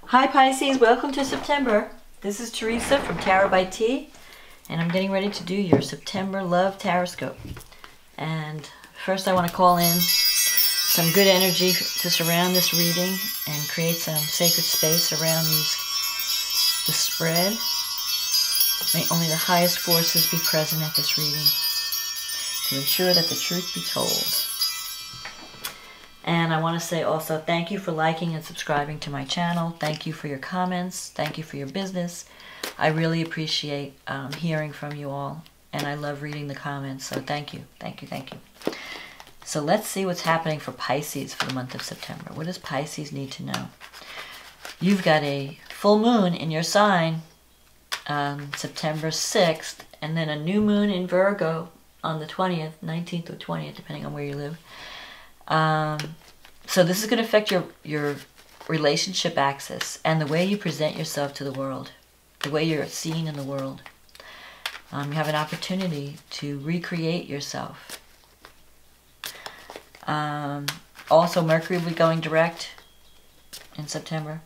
Hi Pisces, welcome to September. This is Teresa from Tarot by T, and I'm getting ready to do your September Love TarotScope. And first I want to call in some good energy to surround this reading and create some sacred space around the spread. May only the highest forces be present at this reading to ensure that the truth be told. And I want to say also thank you for liking and subscribing to my channel. Thank you for your comments. Thank you for your business. I really appreciate hearing from you all. And I love reading the comments. So thank you. Thank you. Thank you. So let's see what's happening for Pisces for the month of September. What does Pisces need to know? You've got a full moon in your sign September 6th. And then a new moon in Virgo on the 20th, 19th or 20th, depending on where you live. So this is going to affect your relationship axis and the way you present yourself to the world, the way you're seen in the world. You have an opportunity to recreate yourself. Also, Mercury will be going direct in September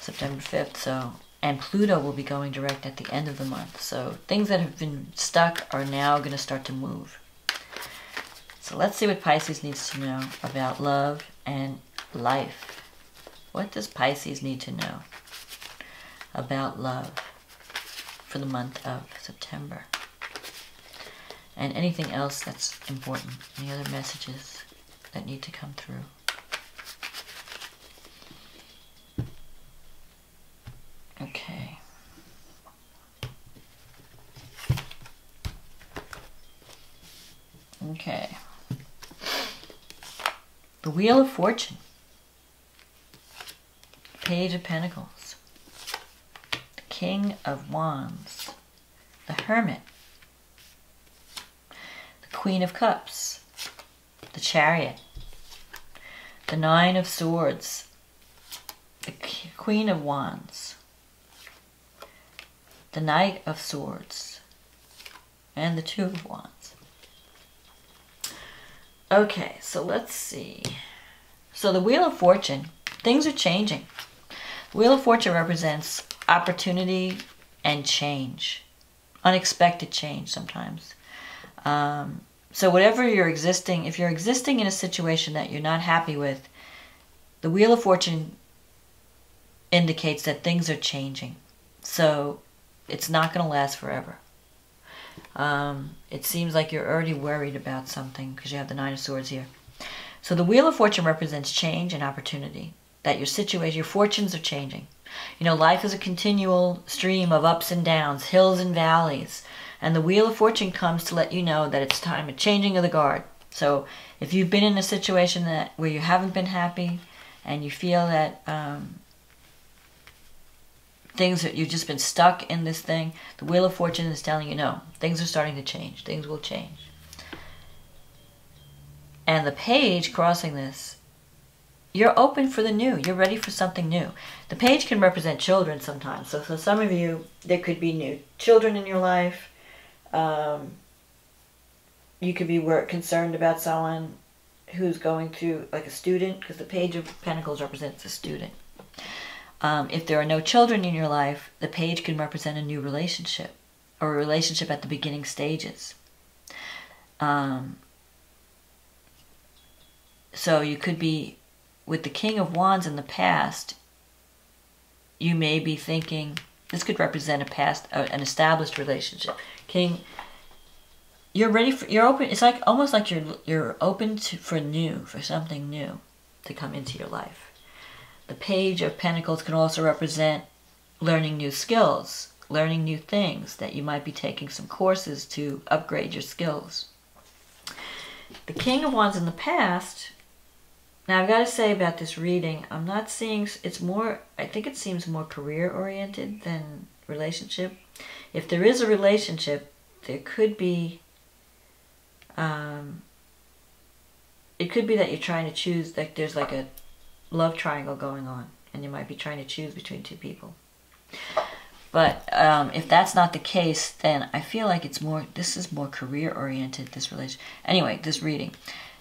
5th. And Pluto will be going direct at the end of the month. So things that have been stuck are now going to start to move. So let's see what Pisces needs to know about love and life. What does Pisces need to know about love for the month of September? And anything else that's important? Any other messages that need to come through? Okay. Okay. The Wheel of Fortune, Page of Pentacles, the King of Wands, the Hermit, the Queen of Cups, the Chariot, the Nine of Swords, the Queen of Wands, the Knight of Swords, and the Two of Wands. Okay, so let's see. So the Wheel of Fortune, things are changing. The Wheel of Fortune represents opportunity and change. Unexpected change sometimes. So whatever you're existing, if you're existing in a situation that you're not happy with, the Wheel of Fortune indicates that things are changing. So it's not going to last forever. It seems like you're already worried about something because you have the Nine of Swords here. So the Wheel of Fortune represents change and opportunity. That your situation, your fortunes are changing. You know, life is a continual stream of ups and downs, hills and valleys. And the Wheel of Fortune comes to let you know that it's time, a changing of the guard. So if you've been in a situation where you haven't been happy and you feel that you've just been stuck in this thing, the Wheel of Fortune is telling you, no, things are starting to change. Things will change. And the page crossing this, you're open for the new. You're ready for something new. The page can represent children sometimes. So for some of you, there could be new children in your life. You could be concerned about someone who's going through, like a student, because the Page of Pentacles represents a student. If there are no children in your life, the page can represent a new relationship or a relationship at the beginning stages. So you could be, with the King of Wands in the past, you may be thinking, this could represent an established relationship. King, you're ready for, you're open, it's like, almost like you're open for something new to come into your life. The Page of Pentacles can also represent learning new skills, learning new things, that you might be taking some courses to upgrade your skills. The King of Wands in the past, now I've got to say about this reading, I'm not seeing, it's more, I think it seems more career-oriented than relationship. If there is a relationship, there could be, it could be that you're trying to choose, like there's like a love triangle going on, and you might be trying to choose between two people. But if that's not the case, then I feel like this is more career-oriented, this relation. Anyway, this reading.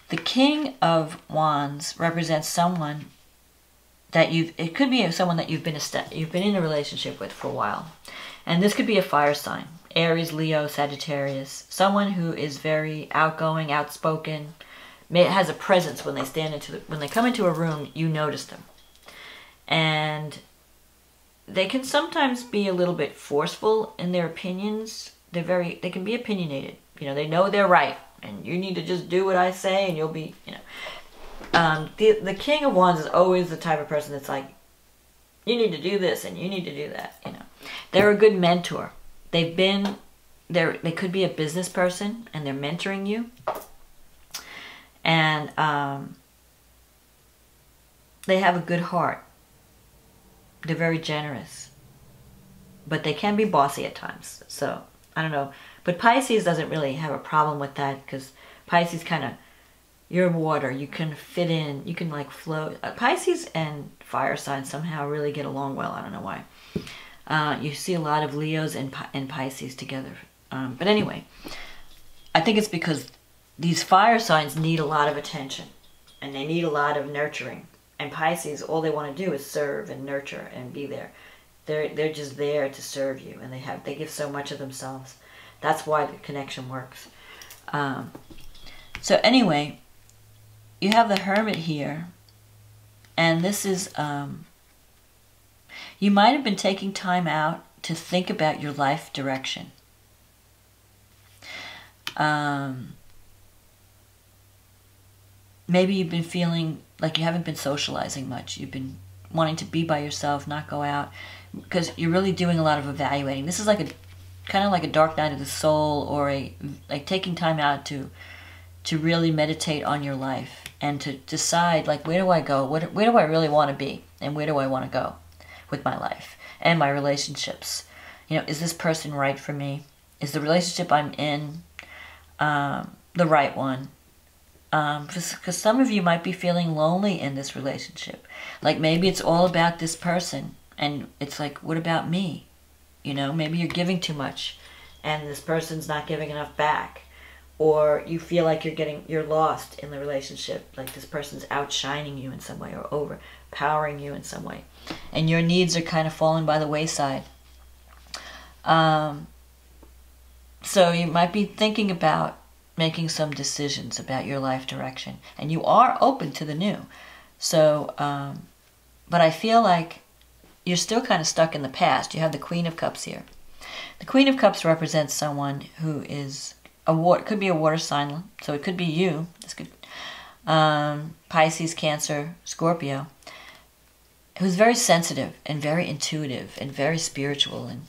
The King of Wands represents someone that it could be someone that you've been in a relationship with for a while. And this could be a fire sign. Aries, Leo, Sagittarius. Someone who is very outgoing, outspoken, has a presence when they come into a room, you notice them. And they can sometimes be a little bit forceful in their opinions. They can be opinionated. You know, they know they're right, and you need to just do what I say, and you'll be, you know. The King of Wands is always the type of person that's like, you need to do this and you need to do that. You know, they're a good mentor. They could be a business person and they're mentoring you, and they have a good heart. They're very generous, but they can be bossy at times. So I don't know, but Pisces doesn't really have a problem with that, because Pisces kind of, you're water, you can fit in, you can like float. Pisces and fire signs somehow really get along well. I don't know why. You see a lot of Leos and Pisces together. But anyway, I think it's because these fire signs need a lot of attention, and they need a lot of nurturing. And Pisces, all they want to do is serve and nurture and be there. They're just there to serve you, and they give so much of themselves. That's why the connection works. So anyway, you have the Hermit here, and this is, you might have been taking time out to think about your life direction. Maybe you've been feeling like you haven't been socializing much. You've been wanting to be by yourself, not go out, because you're really doing a lot of evaluating. This is like kind of like a dark night of the soul, or like taking time out to really meditate on your life and to decide, like, where do I go? Where do I really want to be? And where do I want to go with my life and my relationships? You know, is this person right for me? Is the relationship I'm in the right one? Because some of you might be feeling lonely in this relationship. Like maybe it's all about this person, and it's like, what about me? You know, maybe you're giving too much and this person's not giving enough back. Or you feel like you're lost in the relationship, like this person's outshining you in some way or overpowering you in some way, and your needs are kind of falling by the wayside. So you might be thinking about making some decisions about your life direction, and you are open to the new. So, but I feel like you're still kind of stuck in the past. You have the Queen of Cups here. The Queen of Cups represents someone who is could be a water sign, so it could be you. This could Pisces, Cancer, Scorpio, who's very sensitive and very intuitive and very spiritual, and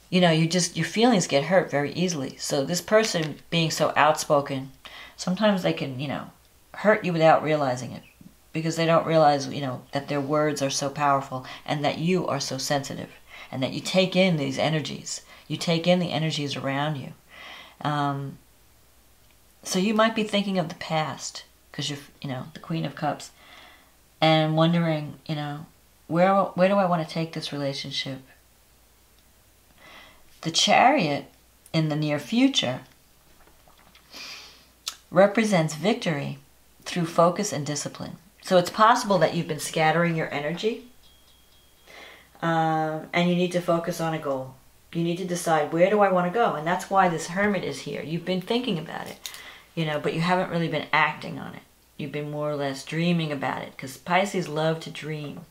you know, your feelings get hurt very easily. So this person being so outspoken, sometimes they can, you know, hurt you without realizing it, because they don't realize, you know, that their words are so powerful and that you are so sensitive, and that you take in these energies. You take in the energies around you. So you might be thinking of the past, because you're, you know, the Queen of Cups, and wondering, you know, where do I want to take this relationship? The Chariot in the near future represents victory through focus and discipline. So it's possible that you've been scattering your energy, and you need to focus on a goal. You need to decide, where do I want to go? And that's why this Hermit is here. You've been thinking about it, you know, but you haven't really been acting on it. You've been more or less dreaming about it, because Pisces love to dream.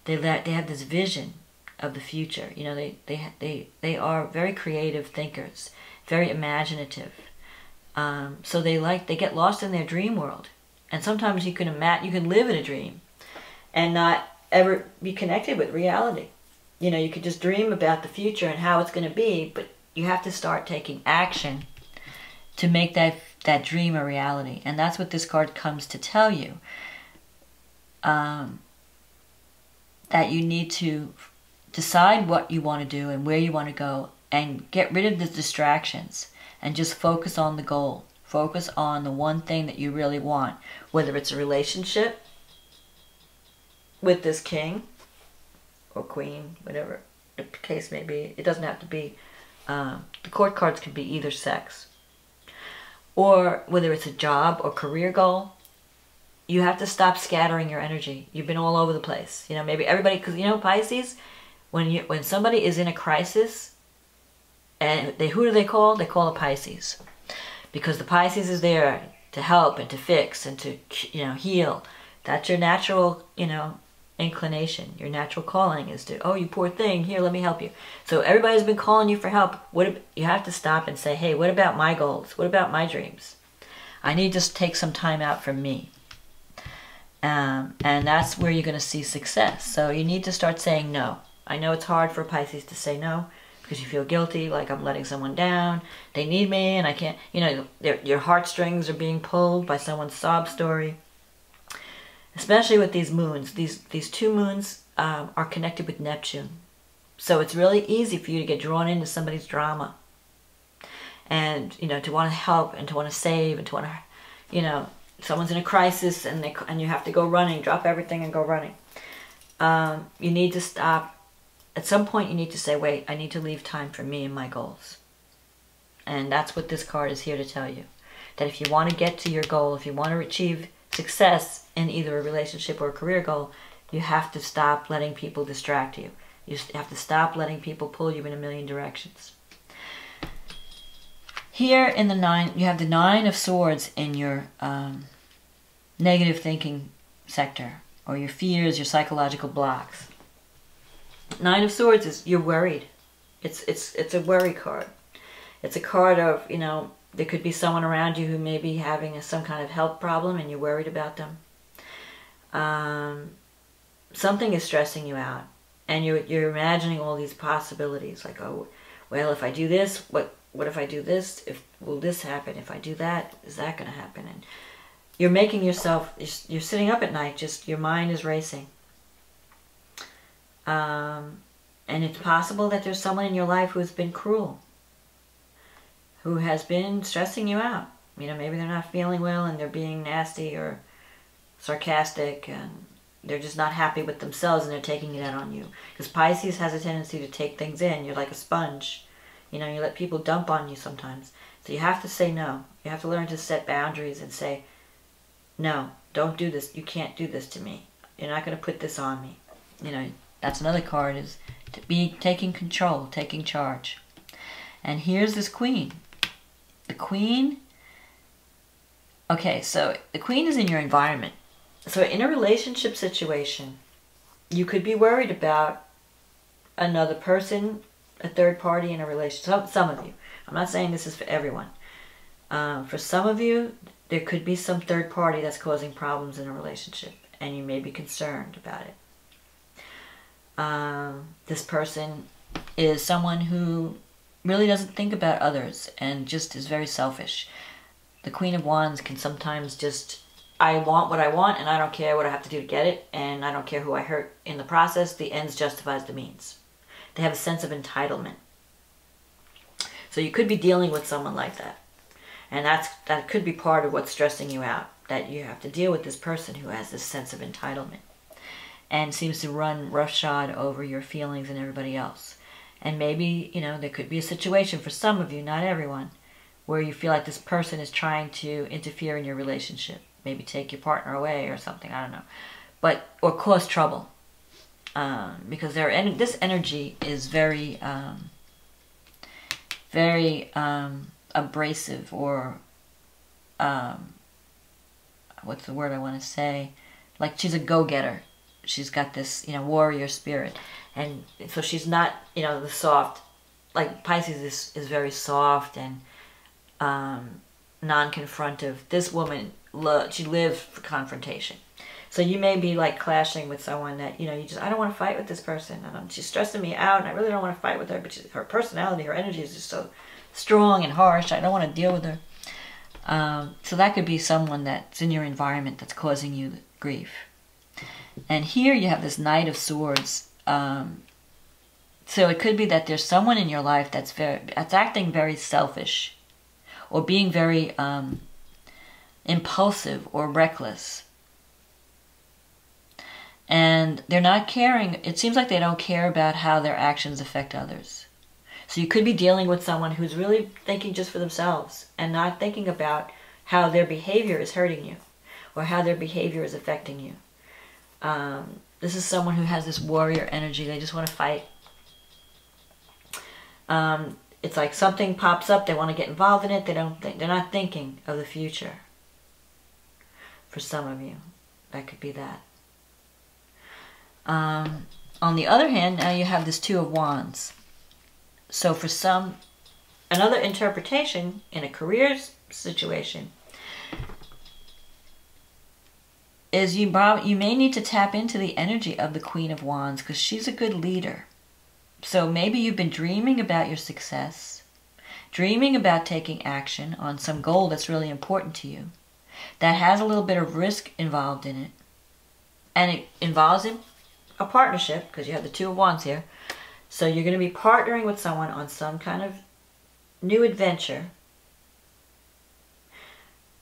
They have this vision of the future. You know, they are very creative thinkers, very imaginative. So they get lost in their dream world. And sometimes you can live in a dream and not ever be connected with reality. You know, you could just dream about the future and how it's going to be, but you have to start taking action to make that dream a reality. And that's what this card comes to tell you. That you need to decide what you want to do and where you want to go, and get rid of the distractions and just focus on the goal. Focus on the one thing that you really want, whether it's a relationship with this king or queen, whatever the case may be. It doesn't have to be, the court cards can be either sex. Or whether it's a job or career goal, you have to stop scattering your energy. You've been all over the place. You know, maybe everybody, because you know, Pisces, when somebody is in a crisis, and who do they call? They call a Pisces. Because the Pisces is there to help and to fix and to, you know, heal. That's your natural, you know, inclination. Your natural calling is to, oh, you poor thing, here, let me help you. So everybody's been calling you for help. You have to stop and say, hey, what about my goals? What about my dreams? I need to take some time out for me. And that's where you're going to see success. So you need to start saying no. I know it's hard for Pisces to say no because you feel guilty, like I'm letting someone down. They need me and I can't, you know, your heartstrings are being pulled by someone's sob story. Especially with these moons. These two moons are connected with Neptune. So it's really easy for you to get drawn into somebody's drama. And, you know, to want to help and to want to save and to want to, you know, someone's in a crisis and you have to go running, drop everything and go running. You need to stop. At some point you need to say, wait, I need to leave time for me and my goals. And that's what this card is here to tell you. That if you want to get to your goal, if you want to achieve success in either a relationship or a career goal, you have to stop letting people distract you. You have to stop letting people pull you in a million directions. Here in the 9, you have the 9 of Swords in your negative thinking sector, or your fears, your psychological blocks. 9 of Swords is you're worried. It's a worry card. It's a card of, you know, there could be someone around you who may be having some kind of health problem and you're worried about them. Something is stressing you out. And you're imagining all these possibilities. Like, oh, well, if I do this, what if I do this? Will this happen? If I do that, is that going to happen? And you're making yourself, you're sitting up at night, just your mind is racing. And it's possible that there's someone in your life who's been cruel. Who has been stressing you out. You know, maybe they're not feeling well and they're being nasty or sarcastic and they're just not happy with themselves and they're taking it out on you. Because Pisces has a tendency to take things in. You're like a sponge. You know, you let people dump on you sometimes. So you have to say no. You have to learn to set boundaries and say, no, don't do this. You can't do this to me. You're not going to put this on me. You know, that's another card, is to be taking control, taking charge. And here's this Queen. The Queen, okay, so the Queen is in your environment. So in a relationship situation, you could be worried about another person, a third party in a relationship. Some of you. I'm not saying this is for everyone. For some of you, there could be some third party that's causing problems in a relationship, and you may be concerned about it. This person is someone who really doesn't think about others and just is very selfish. The Queen of Wands can sometimes just, I want what I want and I don't care what I have to do to get it, and I don't care who I hurt in the process. The ends justifies the means. They have a sense of entitlement. So you could be dealing with someone like that. And that could be part of what's stressing you out, that you have to deal with this person who has this sense of entitlement and seems to run roughshod over your feelings and everybody else. And maybe, you know, there could be a situation for some of you, not everyone, where you feel like this person is trying to interfere in your relationship. Maybe take your partner away or something, I don't know. Or cause trouble. Because this energy is very, very abrasive, or, what's the word I want to say? Like, she's a go-getter. She's got this, you know, warrior spirit. And so she's not, you know, the soft, like Pisces is very soft and non-confrontive. This woman, she lives for confrontation. So you may be like clashing with someone that, you know, I don't want to fight with this person. She's stressing me out and I really don't want to fight with her, but her personality, her energy is just so strong and harsh. I don't want to deal with her. So that could be someone that's in your environment that's causing you grief. And here you have this Knight of Swords. So it could be that there's someone in your life that's acting very selfish, or being very impulsive or reckless. And they're not caring. It seems like they don't care about how their actions affect others. So you could be dealing with someone who's really thinking just for themselves and not thinking about how their behavior is hurting you. or how their behavior is affecting you. This is someone who has this warrior energy. They just want to fight. It's like something pops up, they want to get involved in it. They're not thinking of the future. For some of you, that could be that. On the other hand, now you have this Two of Wands. So for some, another interpretation in a career situation is you may need to tap into the energy of the Queen of Wands, because she's a good leader. So maybe you've been dreaming about your success, dreaming about taking action on some goal that's really important to you, that has a little bit of risk involved in it, and it involves a partnership, because you have the Two of Wands here. So you're going to be partnering with someone on some kind of new adventure.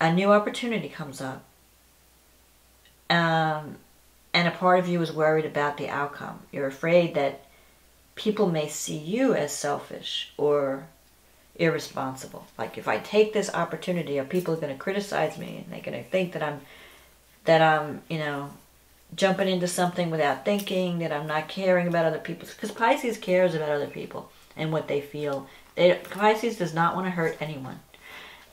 A new opportunity comes up. And a part of you is worried about the outcome. You're afraid that people may see you as selfish or irresponsible. Like, if I take this opportunity, are people going to criticize me, and they're going to think that I'm, you know, jumping into something without thinking, that I'm not caring about other people. Because Pisces cares about other people and what they feel. Pisces does not want to hurt anyone.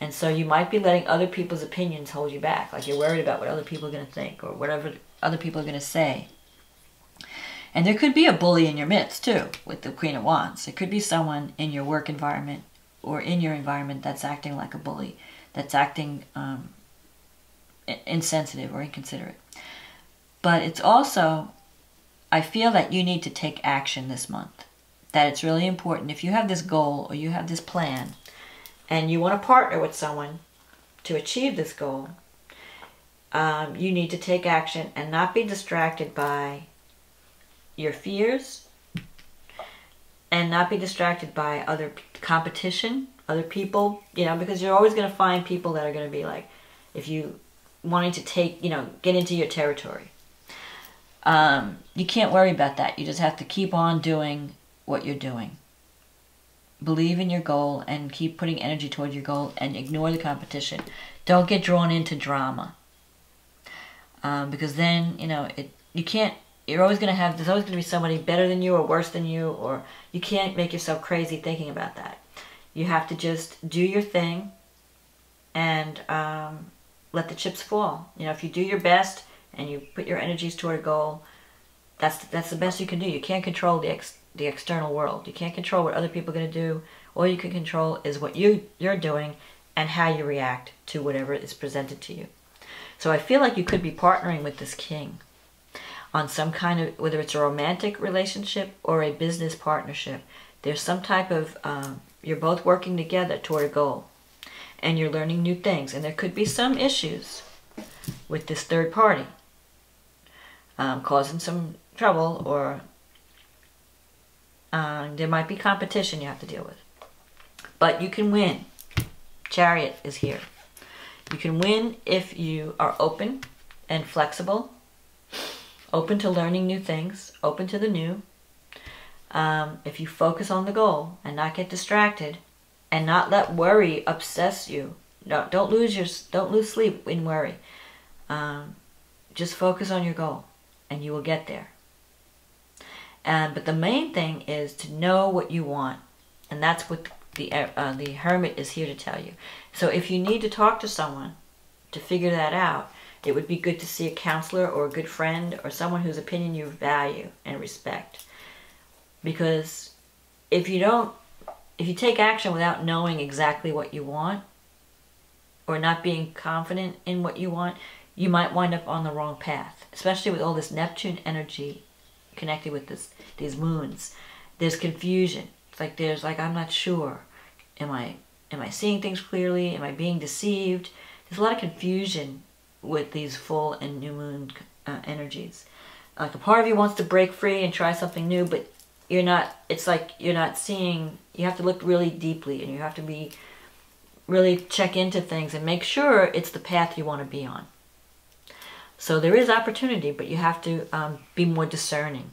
And so you might be letting other people's opinions hold you back. Like, you're worried about what other people are going to think, or whatever other people are going to say. And there could be a bully in your midst, too, with the Queen of Wands. It could be someone in your work environment or in your environment that's acting like a bully, that's acting insensitive or inconsiderate. But it's also, I feel that you need to take action this month. That it's really important. If you have this goal or you have this plan, and you want to partner with someone to achieve this goal, you need to take action and not be distracted by your fears, and not be distracted by other competition, other people, you know, because you're always going to find people that are going to be like, if you wanting to take, you know, get into your territory. You can't worry about that. You just have to keep on doing what you're doing. Believe in your goal and keep putting energy toward your goal, and ignore the competition. Don't get drawn into drama. Because then, you know, you can't, you're always going to have, there's always going to be somebody better than you or worse than you, or you can't make yourself crazy thinking about that. You have to just do your thing and let the chips fall. You know, if you do your best and you put your energies toward a goal, that's the best you can do. You can't control the external world. You can't control what other people are going to do. All you can control is what you're doing and how you react to whatever is presented to you. So I feel like you could be partnering with this king on some kind of, whether it's a romantic relationship or a business partnership. There's some type of, you're both working together toward a goal, and you're learning new things. And there could be some issues with this third party causing some trouble, or there might be competition you have to deal with. But you can win. Chariot is here. You can win if you are open and flexible, open to learning new things, open to the new. If you focus on the goal and not get distracted, and not let worry obsess you. No, don't lose sleep in worry. Just focus on your goal, and you will get there. But the main thing is to know what you want, and that's what the Hermit is here to tell you. So if you need to talk to someone to figure that out, it would be good to see a counselor or a good friend or someone whose opinion you value and respect. Because if you take action without knowing exactly what you want, or not being confident in what you want, you might wind up on the wrong path. Especially with all this Neptune energy connected with these moons. There's confusion. It's like I'm not sure. Am I seeing things clearly? Am I being deceived? There's a lot of confusion with these full and new moon energies. Like, a part of you wants to break free and try something new, but you're not. It's like you're not seeing. You have to look really deeply, and you have to really check into things and make sure it's the path you want to be on. So there is opportunity, but you have to be more discerning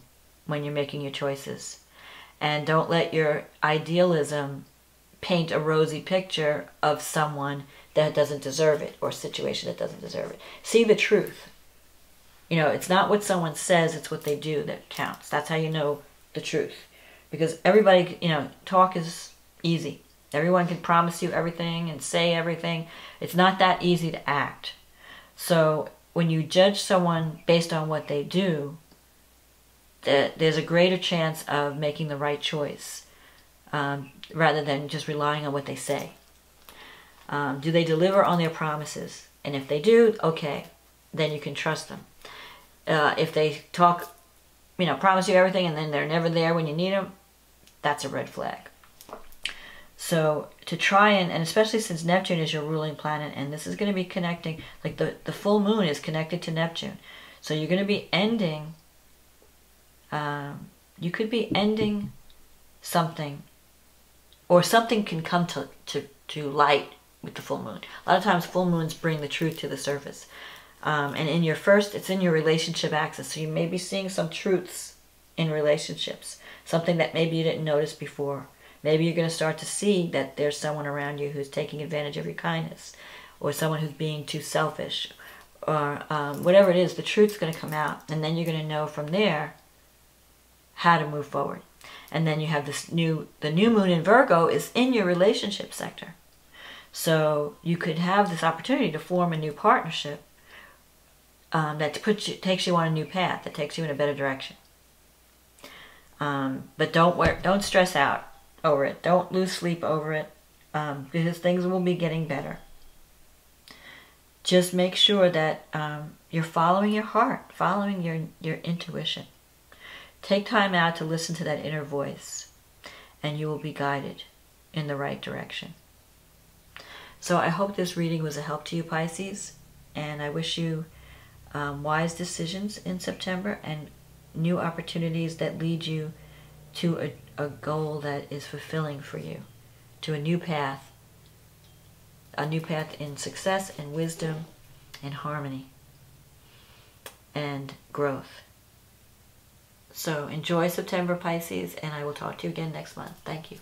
when you're making your choices. And don't let your idealism paint a rosy picture of someone that doesn't deserve it, or a situation that doesn't deserve it. See the truth. You know, it's not what someone says, it's what they do that counts. That's how you know the truth. Because everybody, you know, talk is easy. Everyone can promise you everything and say everything. It's not that easy to act. So when you judge someone based on what they do, there's a greater chance of making the right choice, rather than just relying on what they say. Do they deliver on their promises? And if they do, okay, then you can trust them. If they talk, you know, promise you everything and then they're never there when you need them, that's a red flag. So to try and especially since Neptune is your ruling planet, and this is going to be connecting, like the full moon is connected to Neptune. So you're going to be ending, you could be ending something, or something can come to light with the full moon. A lot of times full moons bring the truth to the surface. And in your first, it's in your relationship axis. So you may be seeing some truths in relationships. Something that maybe you didn't notice before. Maybe you're going to start to see that there's someone around you who's taking advantage of your kindness. Or someone who's being too selfish. Or whatever it is, the truth's going to come out. And then you're going to know from there how to move forward. And then you have the new moon in Virgo is in your relationship sector. So you could have this opportunity to form a new partnership that takes you on a new path, that takes you in a better direction. But don't stress out over it. Don't lose sleep over it, because things will be getting better. Just make sure that you're following your heart, following your intuition. Take time out to listen to that inner voice, and you will be guided in the right direction. So I hope this reading was a help to you, Pisces, and I wish you wise decisions in September and new opportunities that lead you to a goal that is fulfilling for you, to a new path in success and wisdom and harmony and growth. So enjoy September, Pisces, and I will talk to you again next month. Thank you.